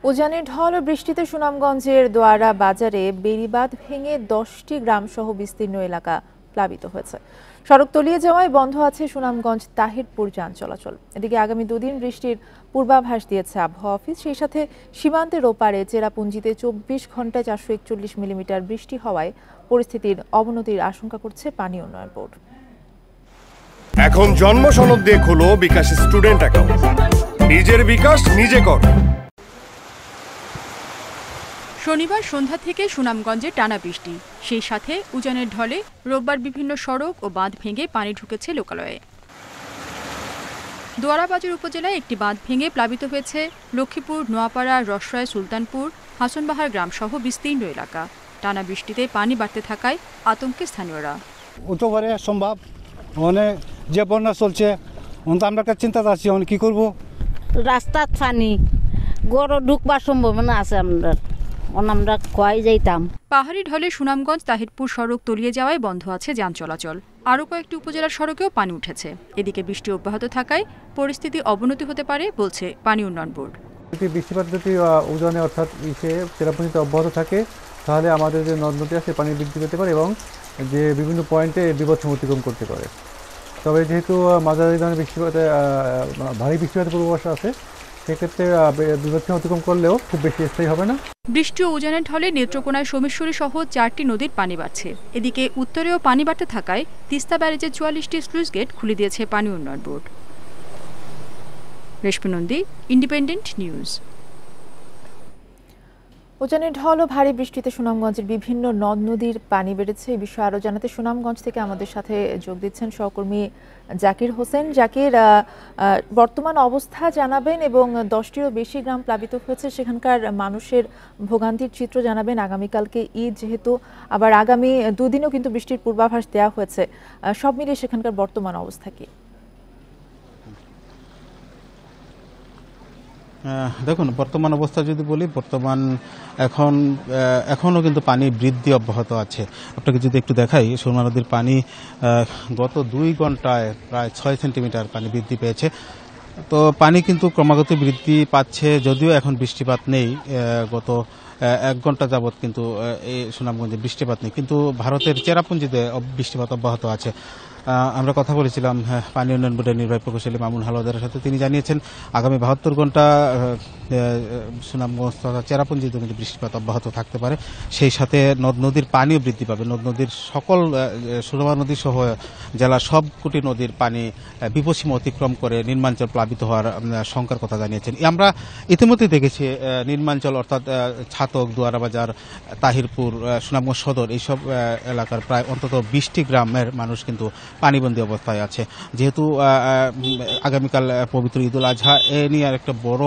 উজানের ঢল ও বৃষ্টিতে সুনামগঞ্জের দোয়ারা বাজারে বেড়িবাঁধ ভেঙে 10টি গ্রামসহ বিস্তীর্ণ এলাকা প্লাবিত হয়েছে। সড়ক তলিয়ে যাওয়ায় বন্ধ আছে সুনামগঞ্জ তাহিরপুর যান চলাচল। এদিকে আগামী দুদিন বৃষ্টির পূর্বাভাস দিয়েছে আবহাওয়া অফিস। সেই সাথে সীমান্তের ওপারে চেরাপুঞ্জিতে 24 ঘন্টায় 441 মিলিমিটার বৃষ্টি হওয়ায় পরিস্থিতির অবনতির আশঙ্কা করছে পানি উন্নয়ন বোর্ড। এখন জন্ম সনদ দিয়ে খোলো বিকাশ স্টুডেন্ট অ্যাকাউন্ট। নিজের বিকাশ নিজে কর। শনিবার সন্ধ্যা থেকে সুনামগঞ্জে টানা বৃষ্টি, সেই সাথে উজানের ঢলে রোববার বিভিন্ন সড়ক ও বাঁধ ভেঙে পানি ঢুকেছে লোকালয়ে। দোয়ারাবাজার উপজেলায় একটি বাঁধ ভেঙে প্লাবিত হয়েছে লক্ষ্মীপুর, নোয়াপাড়া, রসরায়, সুলতানপুর, হাসনবাহার গ্রামসহ বিস্তীর্ণ এলাকা। টানা বৃষ্টিতে পানি বাড়তে থাকায় আতঙ্কে স্থানীয়রা। উঠো পারে সম্ভব মানে যে বন্যা চলছে আমরা একটা চিন্তা আছি কি করব। রাস্তার পানি গড় ঢুকবার সম্ভাবনা আছে, আমরা কয় যাইতাম। পাহাড়ি ঢলে সুনামগঞ্জ তাহিরপুর সড়ক তলিয়ে যাওয়ায় বন্ধ আছে যান চলাচল। আরও কয়েকটি উপজেলার সড়কেও পানি উঠেছে। এদিকে বৃষ্টি অব্যাহত থাকায় পরিস্থিতি অবনতি হতে পারে বলছে পানি উন্নয়ন বোর্ড। বৃষ্টিপাত যদি উজানে অর্থাৎ চেরাপুঞ্জিতে অব্যাহত থাকে তাহলে আমাদের যে নদ নদী আছে পানি বৃদ্ধি পেতে পারে এবং যে বিভিন্ন পয়েন্টে বিপদসীমা অতিক্রম করতে পারে। তবে যেহেতু মাঝারি ধরনের বৃষ্টিপাতে ভারী বৃষ্টিপাতের পূর্বাভাস আছে, সেক্ষেত্রে বিপদসীমা অতিক্রম করলেও খুব বেশি স্থায়ী হবে না। বৃষ্টি ও উজানের ঢলে নেত্রকোনায় সোমেশ্বরী সহ 4টি নদীর পানি বাড়ছে। এদিকে উত্তরেও পানি বাড়তে থাকায় তিস্তা ব্যারেজের 44টি স্লুইস গেট খুলে দিয়েছে পানি উন্নয়ন বোর্ড। রেশমি নন্দী, ইন্ডিপেন্ডেন্ট নিউজ। উজানের ঢল ও ভারী বৃষ্টিতে সুনামগঞ্জের বিভিন্ন নদ নদীর পানি বেড়েছে। এই বিষয়ে আরও জানাতে সুনামগঞ্জ থেকে আমাদের সাথে যোগ দিচ্ছেন সহকর্মী জাকির হোসেন। জাকির, বর্তমান অবস্থা জানাবেন এবং 10টিরও বেশি গ্রাম প্লাবিত হয়েছে, সেখানকার মানুষের ভোগান্তির চিত্র জানাবেন। আগামীকালকে ঈদ যেহেতু, আবার আগামী দুদিনও কিন্তু বৃষ্টির পূর্বাভাস দেওয়া হয়েছে, সব মিলিয়ে সেখানকার বর্তমান অবস্থা কি? দেখুন, বর্তমান অবস্থা যদি বলি, বর্তমান এখনও কিন্তু পানি বৃদ্ধি অব্যাহত আছে। আপনাকে যদি একটু দেখাই, সুরমা নদীর পানি গত 2 ঘন্টায় প্রায় 6 সেন্টিমিটার পানি বৃদ্ধি পেয়েছে। তো পানি কিন্তু ক্রমাগত বৃদ্ধি পাচ্ছে, যদিও এখন বৃষ্টিপাত নেই। গত 1 ঘন্টা যাবৎ কিন্তু এই সুনামগঞ্জে বৃষ্টিপাত নেই, কিন্তু ভারতের চেরাপুঞ্জিতে বৃষ্টিপাত অব্যাহত আছে। আমরা কথা বলেছিলাম পানি উন্নয়ন বোর্ডের নির্বাহী প্রকৌশলী মামুন হালদারের সাথে। তিনি জানিয়েছেন আগামী 72 ঘন্টা সুনামগঞ্জ তথা চেরাপুঞ্জিতে কিন্তু বৃষ্টিপাত অব্যাহত থাকতে পারে। সেই সাথে নদ নদীর পানিও বৃদ্ধি পাবে। নদ নদীর সকল সুরমা নদী সহ জেলার সবকটি নদীর পানি বিপদসীমা অতিক্রম করে নিম্নাঞ্চল প্লাবিত হওয়ার শঙ্কার কথা জানিয়েছেন। আমরা ইতিমধ্যে দেখেছি নিম্নাঞ্চল অর্থাৎ ছাতক, দোয়ারাবাজার, তাহিরপুর, সুনামগঞ্জ সদর এইসব এলাকার প্রায় অন্তত 20টি গ্রামের মানুষ কিন্তু পানিবন্দী অবস্থায় আছে। যেহেতু আগামীকাল পবিত্র ঈদুল আজহা, এ নিয়ে একটা বড়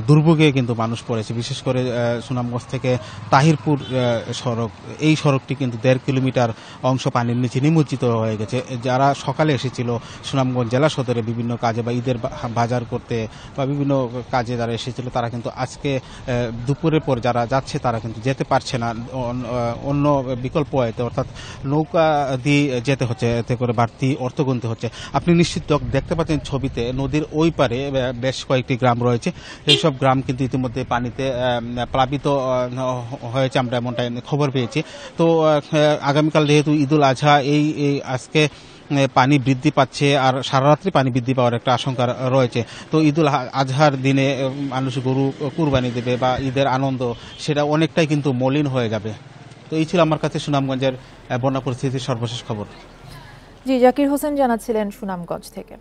দুর্ভোগে কিন্তু মানুষ পড়েছে। বিশেষ করে সুনামগঞ্জ থেকে তাহিরপুর সড়ক, এই সড়কটি কিন্তু 1.5 কিলোমিটার অংশ পানির নিচে নিমজ্জিত হয়ে গেছে। যারা সকালে এসেছিল সুনামগঞ্জ জেলা সদরে বিভিন্ন কাজে বা ঈদের বাজার করতে বা বিভিন্ন কাজে যারা এসেছিল, তারা কিন্তু আজকে দুপুরের পর যারা যাচ্ছে তারা কিন্তু যেতে পারছে না। অন্য বিকল্প হয়তো, অর্থাৎ নৌকা দিয়ে যেতে হচ্ছে, এতে করে বাড়তি অর্থ গুনতে হচ্ছে। আপনি নিশ্চিত দেখতে পাচ্ছেন ছবিতে, নদীর ওই পারে বেশ কয়েকটি গ্রাম রয়েছে। এইসব গ্রাম কিন্তু ইতিমধ্যে পানিতে প্লাবিত হয়েছে, আমরা এমনটাই খবর পেয়েছি। তো আগামীকাল যেহেতু ঈদুল আজহা, এই আজকে পানি বৃদ্ধি পাচ্ছে আর সারা রাত্রি পানি বৃদ্ধি পাওয়ার একটা আশঙ্কা রয়েছে। তো ঈদুল আজহার দিনে মানুষ গরু কুরবানি দেবে বা ঈদের আনন্দ, সেটা অনেকটাই কিন্তু মলিন হয়ে যাবে। তো এই ছিল আমার কাছে সুনামগঞ্জের বন্যা পরিস্থিতির সর্বশেষ খবর। জি, জাকির হোসেন জানাচ্ছিলেন সুনামগঞ্জ থেকে।